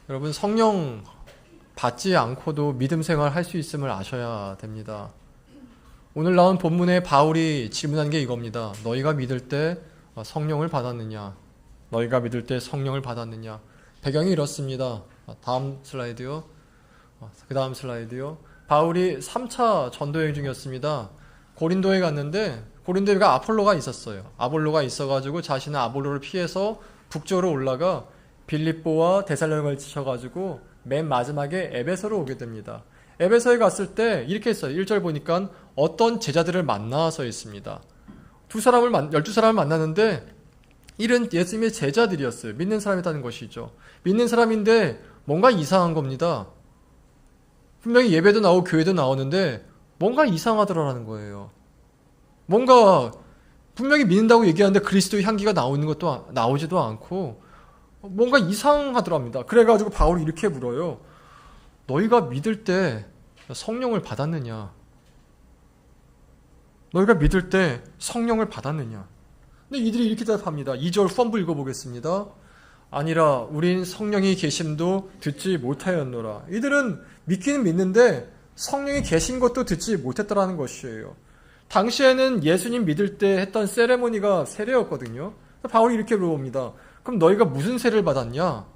여러분, 성령 받지 않고도 믿음 생활 할 수 있음을 아셔야 됩니다. 오늘 나온 본문에 바울이 질문한 게 이겁니다. 너희가 믿을 때 성령을 받았느냐? 너희가 믿을 때 성령을 받았느냐? 배경이 이렇습니다. 다음 슬라이드요. 그 다음 슬라이드요. 바울이 3차 전도여행 중이었습니다. 고린도에 갔는데 고린도에 아폴로가 있었어요. 아폴로가 있어가지고 자신은 아폴로를 피해서 북쪽으로 올라가 빌립보와 데살로니가를 지쳐가지고 맨 마지막에 에베소로 오게 됩니다. 에베소에 갔을 때 이렇게 했어요. 1절 보니까 어떤 제자들을 만나서 있습니다. 12사람을 만나는데 이런 예수님의 제자들이었어요. 믿는 사람이라는 것이죠. 믿는 사람인데 뭔가 이상한 겁니다. 분명히 예배도 나오고 교회도 나오는데 뭔가 이상하더라라는 거예요. 뭔가 분명히 믿는다고 얘기하는데 그리스도의 향기가 나오지도 않고 뭔가 이상하더랍니다. 그래가지고 바울이 이렇게 물어요. 너희가 믿을 때 성령을 받았느냐? 너희가 믿을 때 성령을 받았느냐? 근데 이들이 이렇게 대답합니다. 2절 후반부 읽어보겠습니다. 아니라 우린 성령이 계심도 듣지 못하였노라. 이들은 믿기는 믿는데 성령이 계신 것도 듣지 못했다라는 것이에요. 당시에는 예수님 믿을 때 했던 세레모니가 세례였거든요. 바울이 이렇게 물어봅니다. 그럼 너희가 무슨 세례를 받았냐?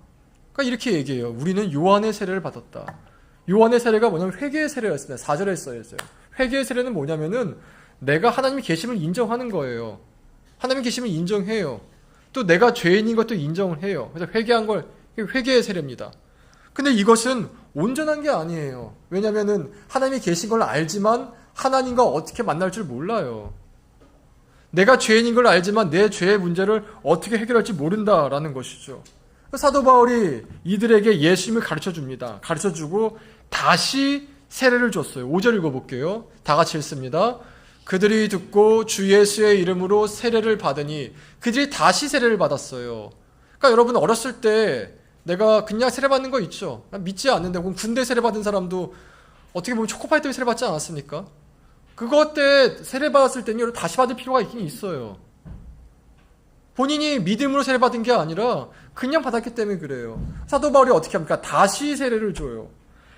그러니까 이렇게 얘기해요. 우리는 요한의 세례를 받았다. 요한의 세례가 뭐냐면 회개의 세례였습니다. 4절에 써있어요. 회개의 세례는 뭐냐면은 내가 하나님의 계심을 인정하는 거예요. 하나님의 계심을 인정해요. 또 내가 죄인인 것도 인정을 해요. 그래서 회개한 걸 회개의 세례입니다. 근데 이것은 온전한 게 아니에요. 왜냐면은 하나님이 계신 걸 알지만 하나님과 어떻게 만날 줄 몰라요. 내가 죄인인 걸 알지만 내 죄의 문제를 어떻게 해결할지 모른다라는 것이죠. 사도 바울이 이들에게 예수님을 가르쳐줍니다. 가르쳐주고 다시 세례를 줬어요. 5절 읽어볼게요. 다 같이 읽습니다. 그들이 듣고 주 예수의 이름으로 세례를 받으니 그들이 다시 세례를 받았어요. 그러니까 여러분 어렸을 때 내가 그냥 세례 받는 거 있죠. 믿지 않는데 혹은 군대 세례 받은 사람도 어떻게 보면 초코파이 때문에 세례 받지 않았습니까? 그것 때 세례 받았을 때는 다시 받을 필요가 있긴 있어요. 본인이 믿음으로 세례 받은 게 아니라 그냥 받았기 때문에 그래요. 사도 바울이 어떻게 합니까? 다시 세례를 줘요.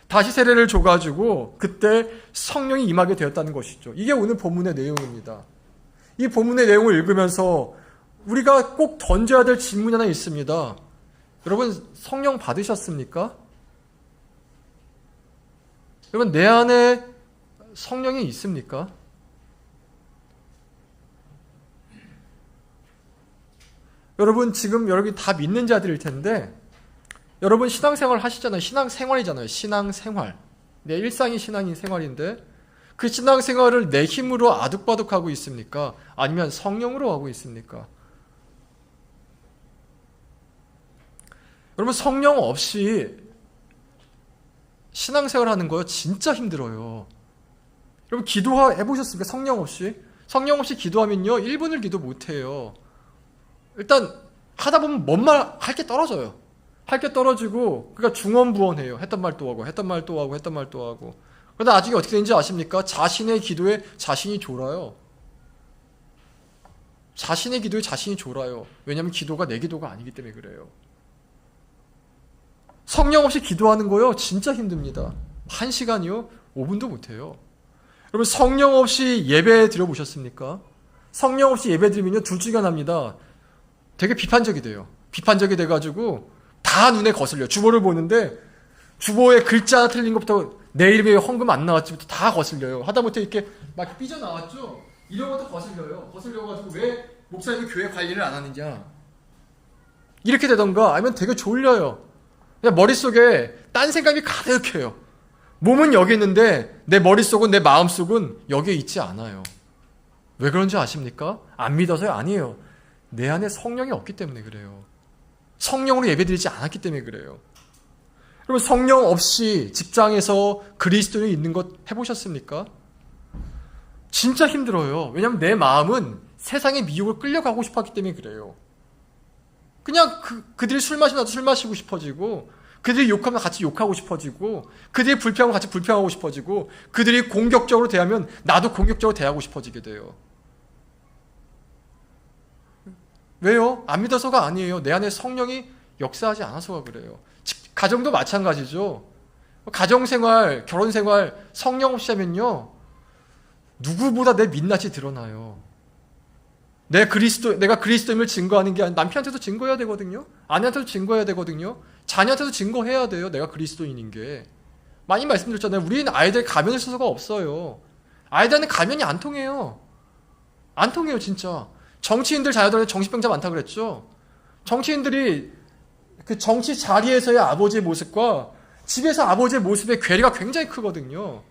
다시 세례를 줘가지고 그때 성령이 임하게 되었다는 것이죠. 이게 오늘 본문의 내용입니다. 이 본문의 내용을 읽으면서 우리가 꼭 던져야 될 질문이 하나 있습니다. 여러분 성령 받으셨습니까? 여러분 내 안에 성령이 있습니까? 여러분 지금 여러분이 다 믿는 자들일 텐데 여러분 신앙생활 하시잖아요. 신앙생활이잖아요. 신앙생활. 내 일상이 신앙생활인데 그 신앙생활을 내 힘으로 아득바득하고 있습니까? 아니면 성령으로 하고 있습니까? 여러분 성령 없이 신앙생활 하는 거 진짜 힘들어요. 여러분 기도해보셨습니까? 성령 없이? 성령 없이 기도하면요 1분을 기도 못해요. 일단 하다 보면 뭔 말 할 게 떨어져요. 할 게 떨어지고 그러니까 중언부언해요. 했던 말 또 하고 했던 말 또 하고 했던 말 또 하고. 그러다 나중에 어떻게 되는지 아십니까? 자신의 기도에 자신이 졸아요. 자신의 기도에 자신이 졸아요. 왜냐하면 기도가 내 기도가 아니기 때문에 그래요. 성령 없이 기도하는 거요 진짜 힘듭니다. 1시간이요? 5분도 못해요. 여러분 성령 없이 예배 드려보셨습니까? 성령 없이 예배 드리면요 둘 중에 하나입니다. 되게 비판적이 돼요. 비판적이 돼가지고 다 눈에 거슬려요. 주보를 보는데 주보에 글자 하나 틀린 것부터 내 이름에 헌금 안 나왔지부터 다 거슬려요. 하다못해 이렇게 막 삐져나왔죠? 이런 것도 거슬려요. 거슬려가지고 왜 목사님이 교회 관리를 안 하느냐 이렇게 되던가 아니면 되게 졸려요. 그냥 머릿속에 딴 생각이 가득해요. 몸은 여기 있는데 내 머릿속은 내 마음속은 여기에 있지 않아요. 왜 그런지 아십니까? 안 믿어서요? 아니에요. 내 안에 성령이 없기 때문에 그래요. 성령으로 예배드리지 않았기 때문에 그래요. 여러분 성령 없이 직장에서 그리스도인이 있는 것 해보셨습니까? 진짜 힘들어요. 왜냐하면 내 마음은 세상의 미혹을 끌려가고 싶었기 때문에 그래요. 그냥 그들이 술 마시면 나도 술 마시고 싶어지고 그들이 욕하면 같이 욕하고 싶어지고 그들이 불평하면 같이 불평하고 싶어지고 그들이 공격적으로 대하면 나도 공격적으로 대하고 싶어지게 돼요. 왜요? 안 믿어서가 아니에요. 내 안에 성령이 역사하지 않아서가 그래요. 가정도 마찬가지죠. 가정생활, 결혼생활 성령 없이 하면요, 누구보다 내 민낯이 드러나요. 내가 그리스도임을 증거하는 게 아니라 남편한테도 증거해야 되거든요. 아내한테도 증거해야 되거든요. 자녀한테도 증거해야 돼요. 내가 그리스도인인 게. 많이 말씀드렸잖아요. 우리는 아이들 가면을 쓸 수가 없어요. 아이들한테 가면이 안 통해요. 안 통해요, 진짜. 정치인들 자녀들한테 정신병자 많다 그랬죠. 정치인들이 그 정치 자리에서의 아버지의 모습과 집에서 아버지의 모습의 괴리가 굉장히 크거든요.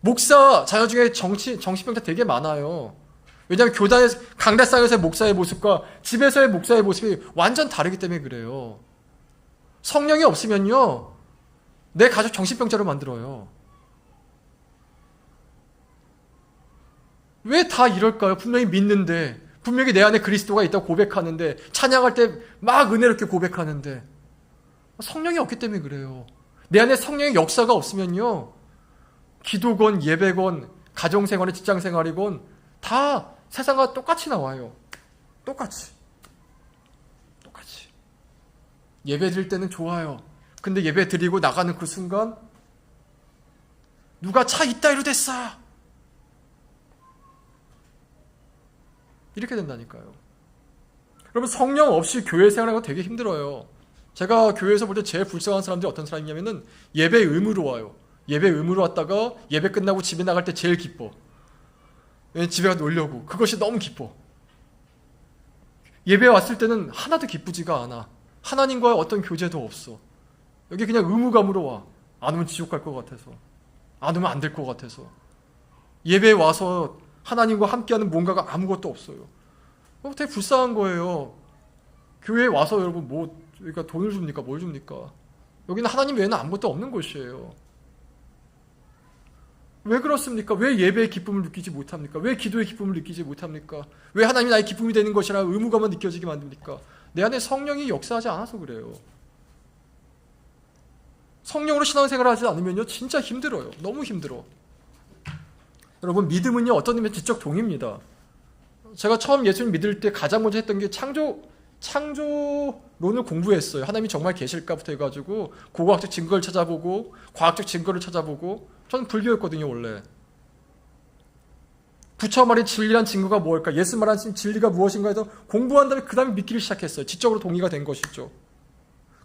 목사 자녀 중에 정신병자 되게 많아요. 왜냐하면 교단에서, 강대상에서의 목사의 모습과 집에서의 목사의 모습이 완전 다르기 때문에 그래요. 성령이 없으면요, 내 가족 정신병자로 만들어요. 왜 다 이럴까요? 분명히 믿는데, 분명히 내 안에 그리스도가 있다고 고백하는데, 찬양할 때 막 은혜롭게 고백하는데, 성령이 없기 때문에 그래요. 내 안에 성령의 역사가 없으면요, 기도건, 예배건, 가정생활이건, 직장생활이건 다 세상과 똑같이 나와요. 똑같이. 예배 드릴 때는 좋아요. 근데 예배 드리고 나가는 그 순간 누가 차 이따위로 됐어, 이렇게 된다니까요. 여러분, 성령 없이 교회 생활하는 거 되게 힘들어요. 제가 교회에서 볼 때 제일 불쌍한 사람들이 어떤 사람이냐면은 예배 의무로 와요. 예배 의무로 왔다가 예배 끝나고 집에 나갈 때 제일 기뻐. 집에 가서 놀려고. 그것이 너무 기뻐. 예배에 왔을 때는 하나도 기쁘지가 않아. 하나님과의 어떤 교제도 없어. 여기 그냥 의무감으로 와. 안 오면 지옥 갈 것 같아서, 안 오면 안 될 것 같아서. 예배에 와서 하나님과 함께하는 뭔가가 아무것도 없어요. 되게 불쌍한 거예요. 교회에 와서 여러분 그러니까 돈을 줍니까? 뭘 줍니까? 여기는 하나님 외에는 아무것도 없는 곳이에요. 왜 그렇습니까? 왜 예배의 기쁨을 느끼지 못합니까? 왜 기도의 기쁨을 느끼지 못합니까? 왜 하나님이 나의 기쁨이 되는 것이라 의무감만 느껴지게 만듭니까? 내 안에 성령이 역사하지 않아서 그래요. 성령으로 신앙생활을 하지 않으면요, 진짜 힘들어요. 너무 힘들어. 여러분, 믿음은요, 어떤 의미에서 지적 동의입니다. 제가 처음 예수님 믿을 때 가장 먼저 했던 게 창조론을 공부했어요. 하나님이 정말 계실까부터 해가지고 고고학적 증거를 찾아보고 과학적 증거를 찾아보고. 저는 불교였거든요, 원래. 부처 말인 진리란 증거가 무엇일까? 예수 말한 진리가 무엇인가 해서 공부한 다음에 그 다음에 믿기를 시작했어요. 지적으로 동의가 된 것이죠.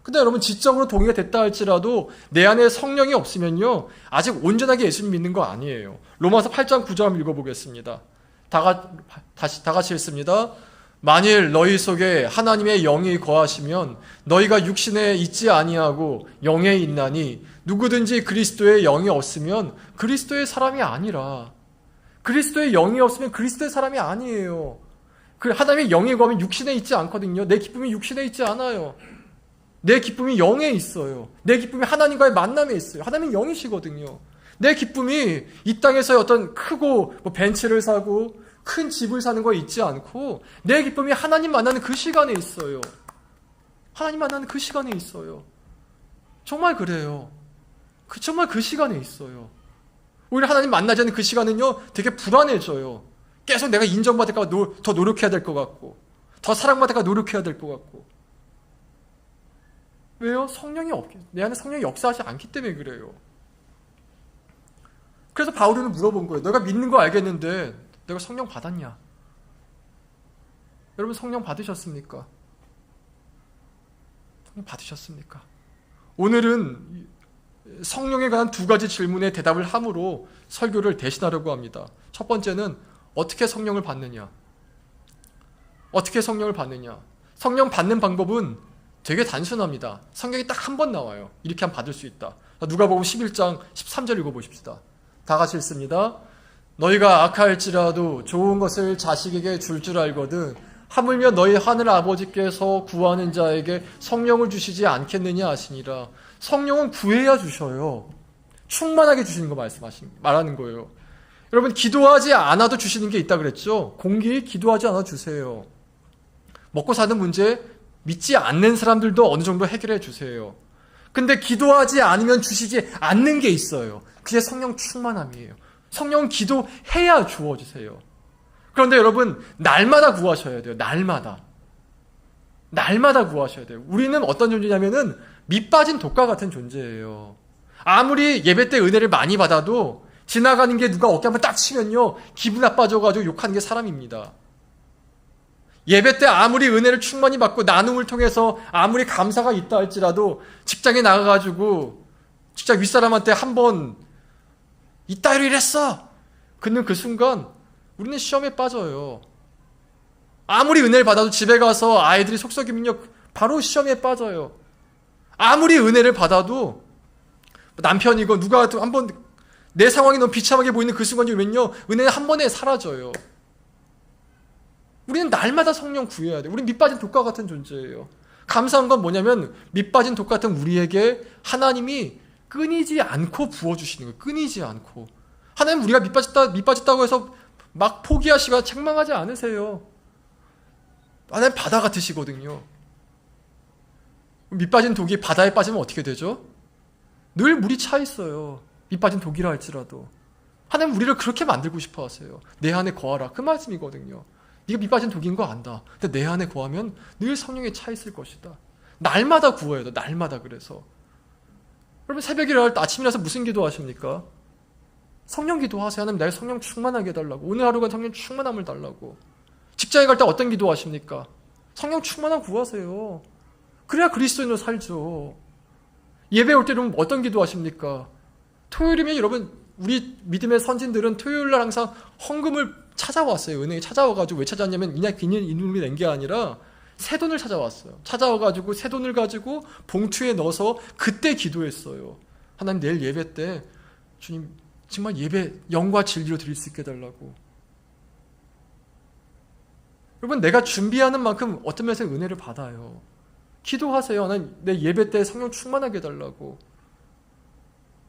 근데 여러분, 지적으로 동의가 됐다 할지라도 내 안에 성령이 없으면요, 아직 온전하게 예수님 믿는 거 아니에요. 로마서 8장 9절 한번 읽어보겠습니다. 다 같이 읽습니다. 만일 너희 속에 하나님의 영이 거하시면 너희가 육신에 있지 아니하고 영에 있나니 누구든지 그리스도의 영이 없으면 그리스도의 사람이 아니라. 그리스도의 영이 없으면 그리스도의 사람이 아니에요. 하나님의 영이 거하면 육신에 있지 않거든요. 내 기쁨이 육신에 있지 않아요. 내 기쁨이 영에 있어요. 내 기쁨이 하나님과의 만남에 있어요. 하나님은 영이시거든요. 내 기쁨이 이 땅에서의 어떤 크고 벤츠를 사고 큰 집을 사는 거에 있지 않고 내 기쁨이 하나님 만나는 그 시간에 있어요. 하나님 만나는 그 시간에 있어요. 정말 그래요. 정말 그 시간에 있어요. 오히려 하나님 만나지 않는 그 시간은요, 되게 불안해져요. 계속 내가 인정받을까 더 노력해야 될 것 같고, 더 사랑받을까 노력해야 될 것 같고. 왜요? 내 안에 성령이 역사하지 않기 때문에 그래요. 그래서 바울은 물어본 거예요. 너가 믿는 거 알겠는데 내가 성령 받았냐? 여러분, 성령 받으셨습니까? 성령 받으셨습니까? 오늘은 성령에 관한 두 가지 질문에 대답을 함으로 설교를 대신하려고 합니다. 첫 번째는 어떻게 성령을 받느냐? 어떻게 성령을 받느냐? 성령 받는 방법은 되게 단순합니다. 성경이 딱 한 번 나와요. 이렇게 하면 받을 수 있다. 누가복음 11장 13절 읽어보십시다. 다 같이 읽습니다. 너희가 악할지라도 좋은 것을 자식에게 줄 알거든 하물며 너희 하늘 아버지께서 구하는 자에게 성령을 주시지 않겠느냐 하시니라. 성령은 구해야 주셔요. 충만하게 주시는 거 말하는 거예요. 여러분, 기도하지 않아도 주시는 게 있다 그랬죠? 공기 기도하지 않아도 주세요. 먹고 사는 문제 믿지 않는 사람들도 어느 정도 해결해 주세요. 근데 기도하지 않으면 주시지 않는 게 있어요. 그게 성령 충만함이에요. 성령은 기도해야 주어주세요. 그런데 여러분, 날마다 구하셔야 돼요. 날마다. 날마다 구하셔야 돼요. 우리는 어떤 존재냐면은 밑 빠진 독과 같은 존재예요. 아무리 예배 때 은혜를 많이 받아도 지나가는 게 누가 어깨 한번 딱 치면요, 기분 나빠져가지고 욕하는 게 사람입니다. 예배 때 아무리 은혜를 충만히 받고 나눔을 통해서 아무리 감사가 있다 할지라도 직장에 나가가지고 직장 윗사람한테 한번 이따위로 이랬어! 그는 그 순간 우리는 시험에 빠져요. 아무리 은혜를 받아도 집에 가서 아이들이 속썩이면요, 바로 시험에 빠져요. 아무리 은혜를 받아도 남편이고 누가 한번 내 상황이 너무 비참하게 보이는 그 순간이 오면요, 은혜는 한 번에 사라져요. 우리는 날마다 성령 구해야 돼요. 우리는 밑빠진 독과 같은 존재예요. 감사한 건 뭐냐면 밑빠진 독 같은 우리에게 하나님이 끊이지 않고 부어주시는 거예요. 끊이지 않고. 하나님 우리가 밑빠졌다고 해서 막 포기하시거나 책망하지 않으세요. 하나님 바다 같으시거든요. 밑빠진 독이 바다에 빠지면 어떻게 되죠? 늘 물이 차 있어요. 밑빠진 독이라 할지라도. 하나님 우리를 그렇게 만들고 싶어 하세요. 내 안에 거하라. 그 말씀이거든요. 네가 밑빠진 독인 거 안다. 근데 내 안에 거하면 늘 성령에 차 있을 것이다. 날마다 구해야 돼. 날마다. 그래서 여러분 새벽에 일어날 때 아침에 일어나서 무슨 기도하십니까? 성령 기도하세요. 하나님 나의 성령 충만하게 해달라고. 오늘 하루가 성령 충만함을 달라고. 직장에 갈 때 어떤 기도하십니까? 성령 충만함 구하세요. 그래야 그리스도인으로 살죠. 예배 올 때는 어떤 기도하십니까? 토요일이면 여러분 우리 믿음의 선진들은 토요일날 항상 헌금을 찾아왔어요. 은행에 찾아와가지고 왜 찾아왔냐면 그냥 이놈이 낸 게 아니라 새 돈을 찾아왔어요. 찾아와가지고 새 돈을 가지고 봉투에 넣어서 그때 기도했어요. 하나님 내일 예배 때 주님 정말 예배 영과 진리로 드릴 수 있게 해달라고. 여러분 내가 준비하는 만큼 어떤 면에서 은혜를 받아요. 기도하세요. 하나님 내 예배 때 성령 충만하게 해달라고.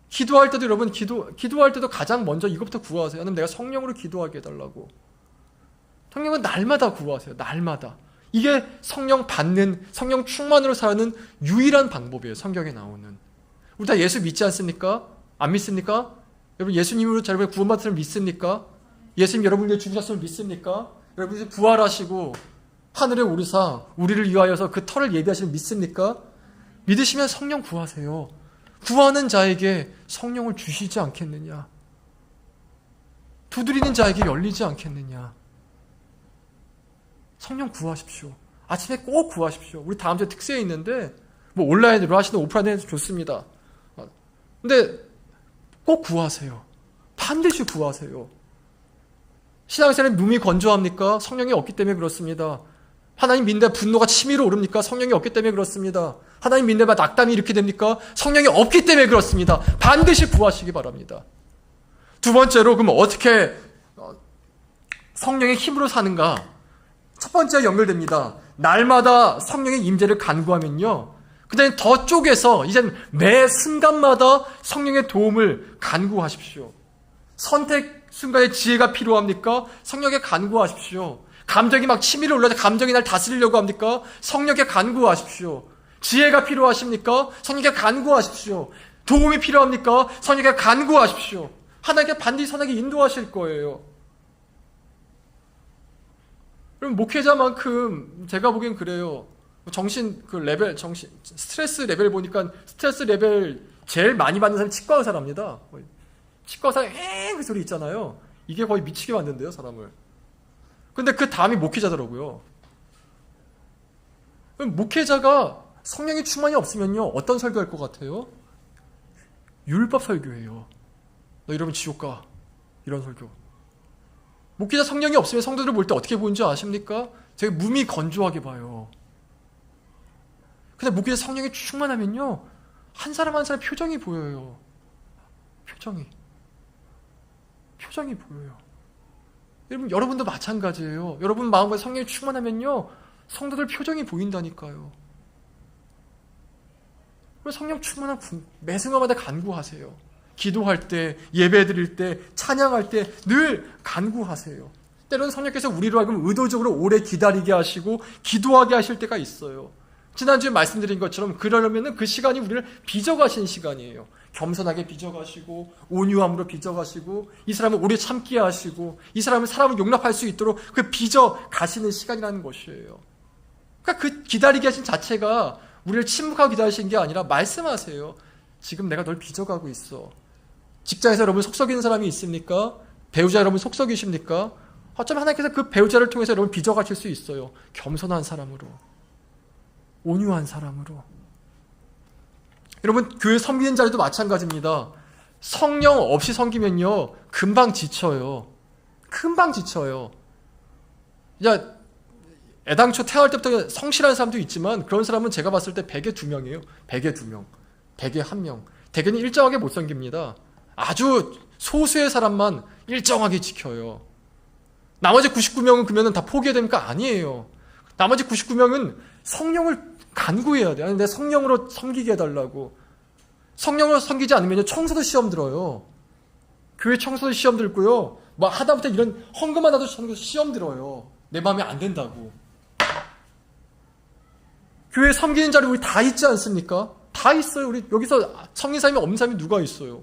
기도할 때도 여러분 기도할 때도 가장 먼저 이것부터 구하세요. 하나님 내가 성령으로 기도하게 해달라고. 성령은 날마다 구하세요. 날마다. 이게 성령 받는, 성령 충만으로 사는 유일한 방법이에요. 성경에 나오는. 우리 다 예수 믿지 않습니까? 안 믿습니까? 여러분 예수님으로 여러분 구원받았음을 믿습니까? 예수님 여러분에게 죽으셨음을 믿습니까? 여러분이 부활하시고 하늘에 오르사 우리를 위하여서 그 터를 예비하시는 믿습니까? 믿으시면 성령 구하세요. 구하는 자에게 성령을 주시지 않겠느냐? 두드리는 자에게 열리지 않겠느냐? 성령 구하십시오. 아침에 꼭 구하십시오. 우리 다음 주에 특세에 있는데 뭐 온라인으로 하시든 오프라인으로 해도 좋습니다. 근데 꼭 구하세요. 반드시 구하세요. 신앙생활에 몸이 건조합니까? 성령이 없기 때문에 그렇습니다. 하나님 믿는데 분노가 치밀어 오릅니까? 성령이 없기 때문에 그렇습니다. 하나님 믿는데 낙담이 이렇게 됩니까? 성령이 없기 때문에 그렇습니다. 반드시 구하시기 바랍니다. 두 번째로 그럼 어떻게 성령의 힘으로 사는가? 첫 번째가 연결됩니다. 날마다 성령의 임재를 간구하면요. 그 다음에 더 쪼개서 이제 매 순간마다 성령의 도움을 간구하십시오. 선택 순간에 지혜가 필요합니까? 성령에 간구하십시오. 감정이 막 치밀어 올라서 감정이 날 다스리려고 합니까? 성령에 간구하십시오. 지혜가 필요하십니까? 성령에 간구하십시오. 도움이 필요합니까? 성령에 간구하십시오. 하나님께 반드시 선하게 인도하실 거예요. 그럼 목회자만큼 제가 보기엔 그래요. 스트레스 레벨 보니까 스트레스 레벨 제일 많이 받는 사람이 치과 의사랍니다. 치과 의사 그 소리 있잖아요. 이게 거의 미치게 만든대요, 사람을. 근데 그 다음이 목회자더라고요. 그럼 목회자가 성령의 충만이 없으면요, 어떤 설교할 것 같아요? 율법 설교예요. 너 이러면 지옥 가. 이런 설교. 목회자 성령이 없으면 성도들을 볼 때 어떻게 보는지 아십니까? 되게 몸이 건조하게 봐요. 근데 목회자 성령이 충만하면요, 한 사람 한 사람 표정이 보여요. 표정이 보여요. 여러분도 마찬가지예요. 여러분 마음과 성령이 충만하면요, 성도들 표정이 보인다니까요. 성령 충만한 매 순간마다 간구하세요. 기도할 때, 예배 드릴 때, 찬양할 때 늘 간구하세요. 때로는 성령께서 우리로 하여금 의도적으로 오래 기다리게 하시고 기도하게 하실 때가 있어요. 지난주에 말씀드린 것처럼 그러려면 그 시간이 우리를 빚어가신 시간이에요. 겸손하게 빚어가시고 온유함으로 빚어가시고 이 사람을 오래 참게 하시고 이 사람을 용납할 수 있도록 그 빚어가시는 시간이라는 것이에요. 그러니까 그 기다리게 하신 자체가 우리를 침묵하고 기다리신 게 아니라 말씀하세요. 지금 내가 널 빚어가고 있어. 직장에서 여러분 속썩이는 사람이 있습니까? 배우자 여러분 속썩이십니까? 어쩌면 하나님께서 그 배우자를 통해서 여러분 빚어가실 수 있어요. 겸손한 사람으로, 온유한 사람으로. 여러분 교회 섬기는 자리도 마찬가지입니다. 성령 없이 섬기면요 금방 지쳐요. 금방 지쳐요. 야, 애당초 태어날 때부터 성실한 사람도 있지만 그런 사람은 제가 봤을 때 100에 2명이에요. 100에 2명, 100에 1명. 대개는 일정하게 못 섬깁니다. 아주 소수의 사람만 일정하게 지켜요. 나머지 99명은 그러면 다 포기해야 됩니까? 아니에요. 나머지 99명은 성령을 간구해야 돼요. 내 성령으로 섬기게 해달라고. 성령으로 섬기지 않으면 청소도 시험 들어요. 교회 청소도 시험 들고요. 뭐 하다못해 이런 헌금만 하도 시험 들어요. 내 마음에 안 된다고. 교회 섬기는 자리 우리 다 있지 않습니까? 다 있어요. 우리 여기서 섬긴 사람이 없는 사람이 누가 있어요?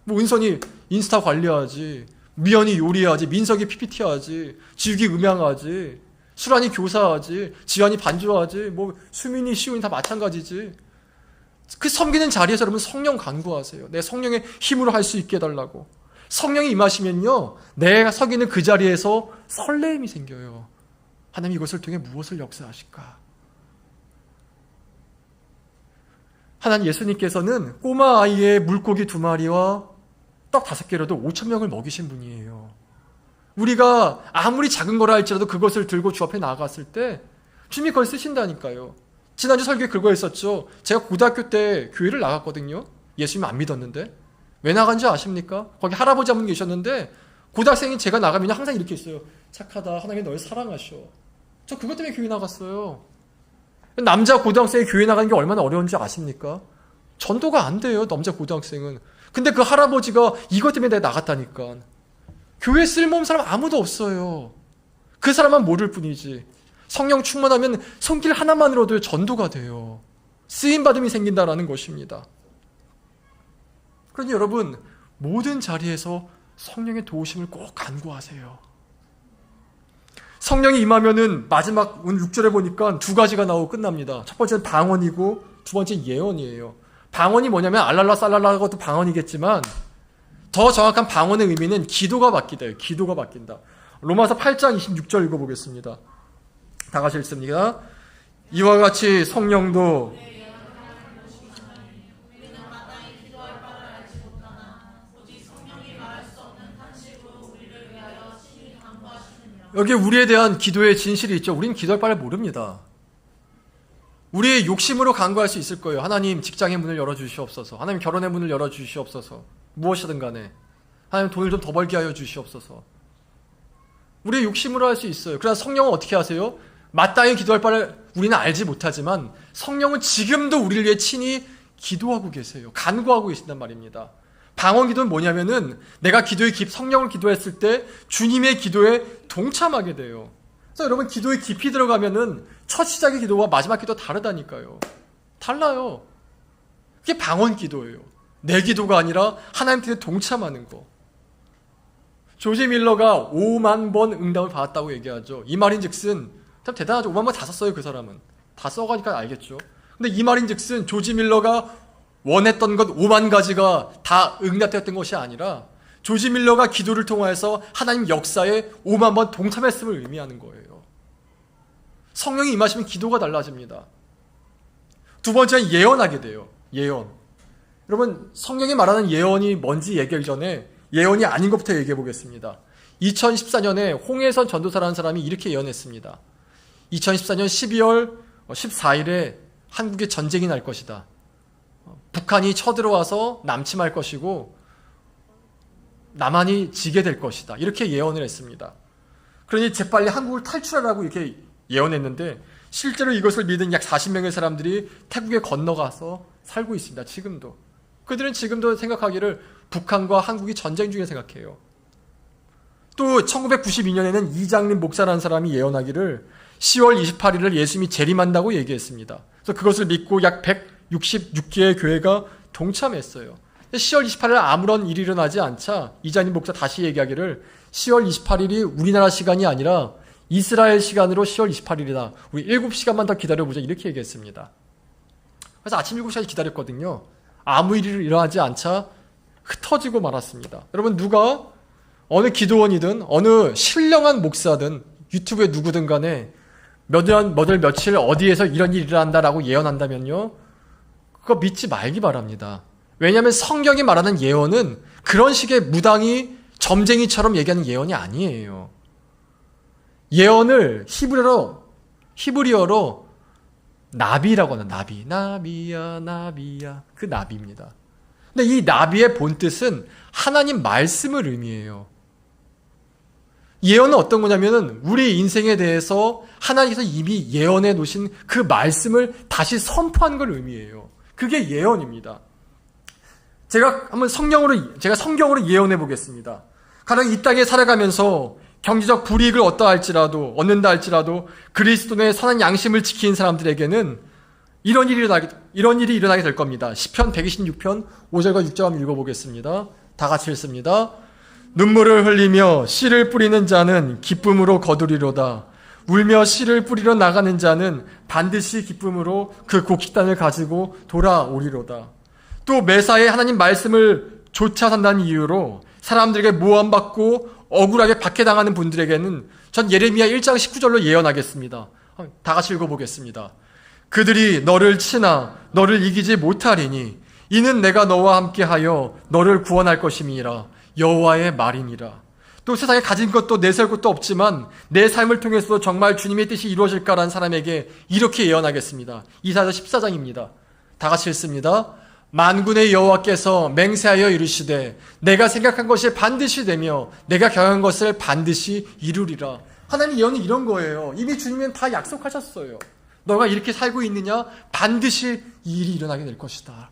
뭐 은선이 인스타 관리하지, 미연이 요리하지, 민석이 PPT 하지, 지욱이 음향하지, 수란이 교사하지, 지환이 반주하지, 뭐 수민이 시훈이 다 마찬가지지. 그 섬기는 자리에서 여러분 성령 간구하세요. 내 성령의 힘으로 할 수 있게 해달라고. 성령이 임하시면요 내가 서기는 그 자리에서 설레임이 생겨요. 하나님 이것을 통해 무엇을 역사하실까? 하나님 예수님께서는 꼬마 아이의 물고기 2마리와 떡 5개로도 5,000명을 먹이신 분이에요. 우리가 아무리 작은 거라 할지라도 그것을 들고 주 앞에 나아갔을 때 주님이 그걸 쓰신다니까요. 지난주 설교에 그거 했었죠. 제가 고등학교 때 교회를 나갔거든요. 예수님 안 믿었는데. 왜 나간지 아십니까? 거기 할아버지 한 분 계셨는데 고등학생이 제가 나가면 항상 이렇게 있어요. 착하다. 하나님이 널 사랑하셔. 저 그것 때문에 교회 나갔어요. 남자 고등학생이 교회 나가는 게 얼마나 어려운지 아십니까? 전도가 안 돼요. 남자 고등학생은. 근데 그 할아버지가 이것 때문에 내가 나갔다니까. 교회 쓸모없는 사람 아무도 없어요. 그 사람만 모를 뿐이지. 성령 충만하면 손길 하나만으로도 전도가 돼요. 쓰임받음이 생긴다라는 것입니다. 그러니 여러분 모든 자리에서 성령의 도우심을 꼭 간구하세요. 성령이 임하면은 마지막 6절에 보니까 2가지가 나오고 끝납니다. 첫 번째는 방언이고 두 번째는 예언이에요. 방언이 뭐냐면 알랄라 살랄라 것도 방언이겠지만 더 정확한 방언의 의미는 기도가 바뀌다예요. 기도가 바뀐다. 로마서 8장 26절 읽어보겠습니다. 다 같이 읽습니다. 이와 같이 성령도 여기 우리에 대한 기도의 진실이 있죠. 우리는 기도할 바를 모릅니다. 우리의 욕심으로 간구할 수 있을 거예요. 하나님 직장의 문을 열어주시옵소서. 하나님 결혼의 문을 열어주시옵소서. 무엇이든 간에 하나님 돈을 좀 더 벌게 하여 주시옵소서. 우리의 욕심으로 할 수 있어요. 그러나 성령은 어떻게 하세요? 마땅히 기도할 바를 우리는 알지 못하지만 성령은 지금도 우리를 위해 친히 기도하고 계세요. 간구하고 계신단 말입니다. 방언 기도는 뭐냐면은 내가 성령을 기도했을 때 주님의 기도에 동참하게 돼요. 그래서 여러분 기도에 깊이 들어가면은 첫 시작의 기도와 마지막 기도 다르다니까요. 달라요. 그게 방언 기도예요. 내 기도가 아니라 하나님 뜻에 동참하는 거. 조지 밀러가 5만 번 응답을 받았다고 얘기하죠. 이 말인즉슨 참 대단하죠. 5만 번 다 썼어요. 그 사람은. 다 써가니까 알겠죠. 근데 이 말인즉슨 조지 밀러가 원했던 것 5만 가지가 다 응답되었던 것이 아니라 조지 밀러가 기도를 통해서 하나님 역사에 5만 번 동참했음을 의미하는 거예요. 성령이 임하시면 기도가 달라집니다. 두 번째는 예언하게 돼요. 예언. 여러분 성경이 말하는 예언이 뭔지 얘기하기 전에 예언이 아닌 것부터 얘기해 보겠습니다. 2014년에 홍해선 전도사라는 사람이 이렇게 예언했습니다. 2014년 12월 14일에 한국에 전쟁이 날 것이다. 북한이 쳐들어와서 남침할 것이고 남한이 지게 될 것이다. 이렇게 예언을 했습니다. 그러니 재빨리 한국을 탈출하라고 이렇게 예언했는데 실제로 이것을 믿은 약 40명의 사람들이 태국에 건너가서 살고 있습니다. 지금도. 그들은 지금도 생각하기를 북한과 한국이 전쟁 중에 생각해요. 또 1992년에는 이장림 목사라는 사람이 예언하기를 10월 28일을 예수님이 재림한다고 얘기했습니다. 그래서 그것을 믿고 약 166개의 교회가 동참했어요. 10월 28일 아무런 일이 일어나지 않자 이장림 목사 다시 얘기하기를 10월 28일이 우리나라 시간이 아니라 이스라엘 시간으로 10월 28일이다. 우리 7시간만 더 기다려보자. 이렇게 얘기했습니다. 그래서 아침 7시까지 기다렸거든요. 아무 일이 일어나지 않자 흩어지고 말았습니다. 여러분, 누가 어느 기도원이든 어느 신령한 목사든 유튜브에 누구든 간에 며칠 어디에서 이런 일이 일어난다라고 예언한다면요, 그거 믿지 말기 바랍니다. 왜냐하면 성경이 말하는 예언은 그런 식의 무당이 점쟁이처럼 얘기하는 예언이 아니에요. 예언을 히브리어로 나비라고 하는 나비야 그 나비입니다. 근데 이 나비의 본뜻은 하나님 말씀을 의미해요. 예언은 어떤 거냐면은 우리 인생에 대해서 하나님께서 이미 예언해 놓으신 그 말씀을 다시 선포한 걸 의미해요. 그게 예언입니다. 제가 성경으로 예언해 보겠습니다. 가령 이 땅에 살아가면서 경제적 불이익을 얻는다 할지라도 그리스도의 선한 양심을 지킨 사람들에게는 이런 일이 일어나게 될 겁니다. 시편 126편 5절과 6절 한번 읽어보겠습니다. 다 같이 읽습니다. 눈물을 흘리며 씨를 뿌리는 자는 기쁨으로 거두리로다. 울며 씨를 뿌리러 나가는 자는 반드시 기쁨으로 그 곡식단을 가지고 돌아오리로다. 또 매사에 하나님 말씀을 쫓아 산다는 이유로 사람들에게 모함받고 억울하게 박해당하는 분들에게는 전 예레미야 1장 19절로 예언하겠습니다. 다 같이 읽어보겠습니다. 그들이 너를 치나 너를 이기지 못하리니 이는 내가 너와 함께하여 너를 구원할 것임이니라. 여호와의 말이니라. 또 세상에 가진 것도 내세울 것도 없지만 내 삶을 통해서 정말 주님의 뜻이 이루어질까라는 사람에게 이렇게 예언하겠습니다. 이사야 14장입니다. 다 같이 읽습니다. 만군의 여호와께서 맹세하여 이르시되 내가 생각한 것이 반드시 되며 내가 경영한 것을 반드시 이루리라. 하나님 예언은 이런 거예요. 이미 주님은 다 약속하셨어요. 너가 이렇게 살고 있느냐? 반드시 이 일이 일어나게 될 것이다.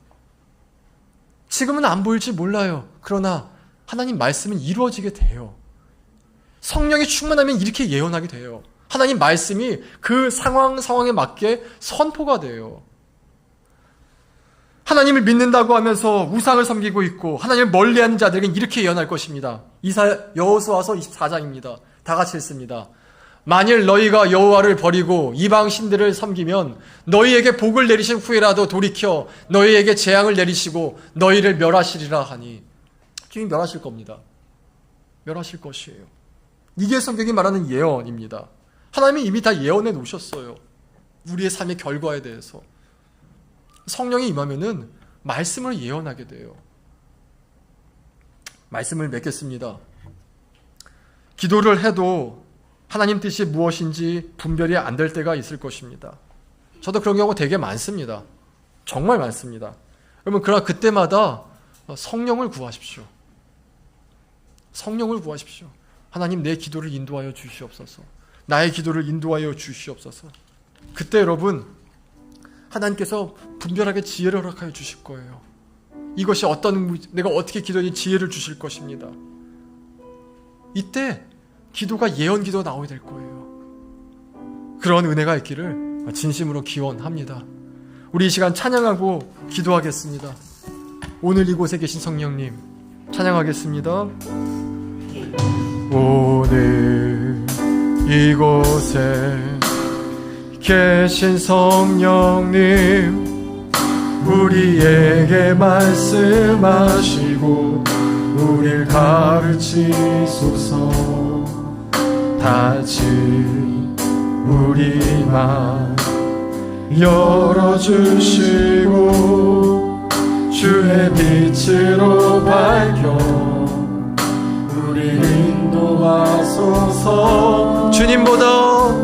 지금은 안 보일지 몰라요. 그러나 하나님 말씀은 이루어지게 돼요. 성령이 충만하면 이렇게 예언하게 돼요. 하나님 말씀이 그 상황에 맞게 선포가 돼요. 하나님을 믿는다고 하면서 우상을 섬기고 있고 하나님을 멀리하는 자들에게는 이렇게 예언할 것입니다. 여호수아서 24장입니다. 다 같이 읽습니다. 만일 너희가 여호와를 버리고 이방 신들을 섬기면 너희에게 복을 내리신 후에라도 돌이켜 너희에게 재앙을 내리시고 너희를 멸하시리라 하니, 주님 멸하실 겁니다. 멸하실 것이에요. 이게 성경이 말하는 예언입니다. 하나님이 이미 다 예언해 놓으셨어요. 우리의 삶의 결과에 대해서. 성령이 임하면은 말씀을 예언하게 돼요. 말씀을 맺겠습니다. 기도를 해도 하나님 뜻이 무엇인지 분별이 안 될 때가 있을 것입니다. 저도 그런 경우 되게 많습니다. 정말 많습니다. 여러분, 그러나 그때마다 성령을 구하십시오. 성령을 구하십시오. 하나님, 내 기도를 인도하여 주시옵소서. 나의 기도를 인도하여 주시옵소서. 그때 여러분, 하나님께서 분별하게 지혜를 허락하여 주실 거예요. 이것이 내가 어떻게 기도하니 지혜를 주실 것입니다. 이때 기도가 예언 기도가 나오게 될 거예요. 그런 은혜가 있기를 진심으로 기원합니다. 우리 이 시간 찬양하고 기도하겠습니다. 오늘 이곳에 계신 성령님 찬양하겠습니다. 오늘 이곳에 계신 성령님, 우리에게 말씀하시고 우리를 가르치소서. 닫힌 우리 맘 열어주시고 주의 빛으로 밝혀 우리를 인도하소서. 주님보다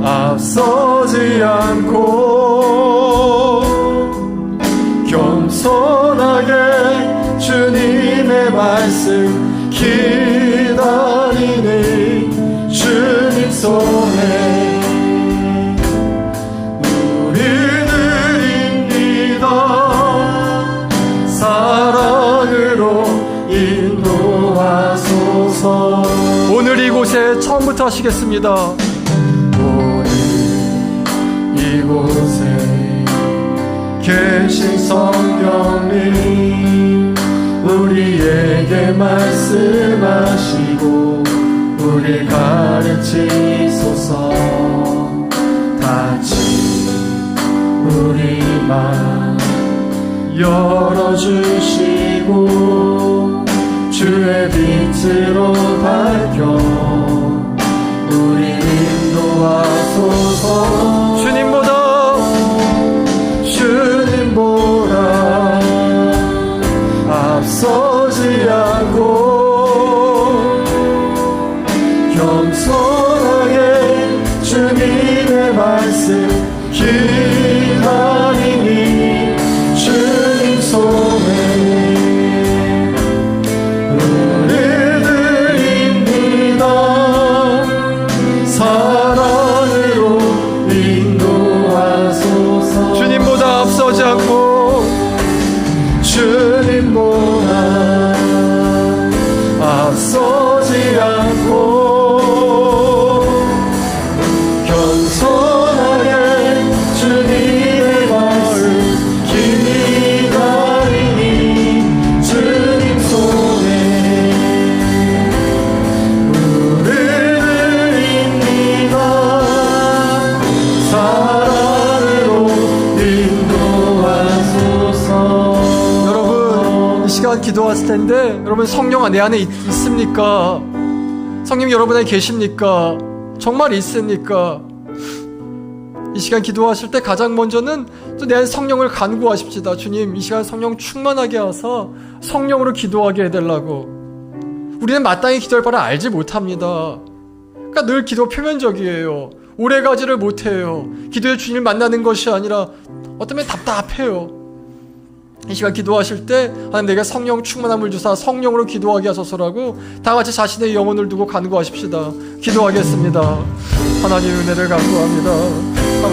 앞서지 않고 겸손하게 주님의 말씀 기다리는 주님 손에 우리들입니다. 사랑으로 인도하소서. 오늘 이곳에 처음부터 하시겠습니다. 오늘 이곳에 계신 성령님, 우리에게 말씀하시고 우리 가르치소서. 다시 우리 맘 열어주시고 주의 빛으로 밝혀 우리 인도하소서. 주님보다 앞서지 않고 겸손하게 주님의 말씀 기다리니 주님 손에 우리들입니다. 사랑으로 인도하소서. 주님보다 앞서지 않고 주님보다 앞서지 않고 겸손하게 주님의 마음 기다리니 주님 손에 우리들입니다. 사랑으로 인도하소서. 여러분, 이 시간 기도하실 텐데 여러분 성령 내 안에 있습니까? 성령 여러분 안에 계십니까? 정말 있습니까? 이 시간 기도하실 때 가장 먼저는 또 내 안에 성령을 간구하십시다. 주님, 이 시간 성령 충만하게 하사 성령으로 기도하게 해달라고. 우리는 마땅히 기도할 바를 알지 못합니다. 그러니까 늘 기도 표면적이에요. 오래가지를 못해요. 기도의 주님을 만나는 것이 아니라 어쩌면 답답해요. 이 시간 기도하실 때 하나님 내게 성령 충만함을 주사 성령으로 기도하게 하소서라고 다 같이 자신의 영혼을 두고 간구하십시다. 기도하겠습니다. 하나님 은혜를 간구합니다.